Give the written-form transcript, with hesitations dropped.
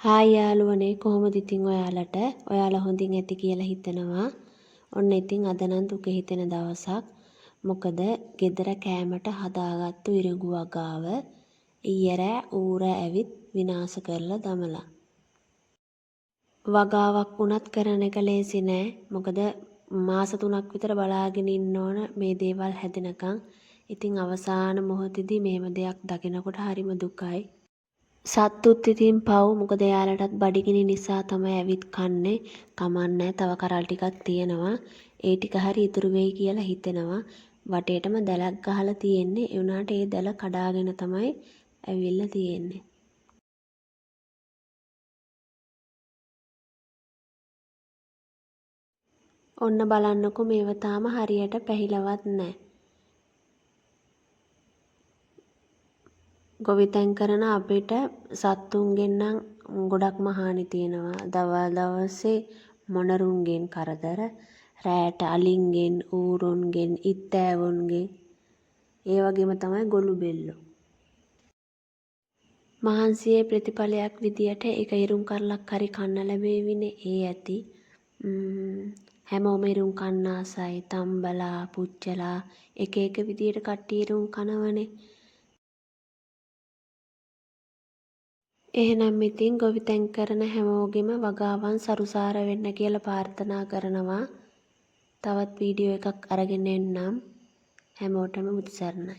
Hi යාළුවනේ කොහොමද ඉතින් ඔයාලට? ඔයාලා හොඳින් ඇති කියලා හිතනවා. ඔන්න ඉතින් අද නම් දුක හිතෙන දවසක්. මොකද ගෙදර කෑමට හදාගත්තු ඉරිඟු වගාව ඊයරෑ ඌර ඇවිත් විනාශ කරලා දමලා. වගාවක් වුණත් කරන එක ලේසි නෑ. මොකද මාස 3ක් විතර බලාගෙන ඉන්න ඕන මේ දේවල් හැදෙනකන්. ඉතින් අවසාන මොහොතේදී මෙහෙම දෙයක් දකිනකොට හරිම දුකයි. සත්තුත් ඉතින් පව්. මොකද එයාලටත් බඩගිනි නිසා තමයි ඇවිත් කන්නේ. කමන්නෑ තව කරල් ටිකක් තියෙනවා. ඒ ටික හරි ඉතුරු වෙයි කියලා හිතෙනවා. වටේටම දැලක් ගහලා තියෙන්නේ. ඒ වුණාට ඒ දැල කඩාගෙන තමයි ඇවිල්ලා තියෙන්නේ. ඔන්න බලන්නකො මේව තාම හරියට පැහිලවත් නෑ. ගොවිතැන් කරන අපිට සත්තුන්ගෙන් නම් ගොඩක්ම හානි තියෙනවා. දවල් දවසේ මොණරුන්ගෙන් කරදර, රෑට අලින්ගෙන්, ඌරුන්ගෙන්, ඉත්තෑවුන්ගෙන්, ඒ වගේම තමයි ගොළු බෙල්ලෝ. මහන්සියේ ප්‍රතිඵලයක් විදියට එක ඉරුම් කරලක් හරි කන්න ලැබේවිනේ ඒ ඇති. හැමෝම ඉරුම් කන්න ආසයි. තම්බලා, පුච්චලා එක එක විදියට කට්ටිය ඉරුම් කනවනේ. එහෙනම් ඉතින් ගොවිතැන් කරන හැමෝගෙම වගාවන් සරුසාර වෙන්න කියලා ප්‍රාර්ථනා කරනවා. තවත් වීඩියෝ එකක් අරගෙන එන්නම්. හැමෝටම බුදු සරණයි.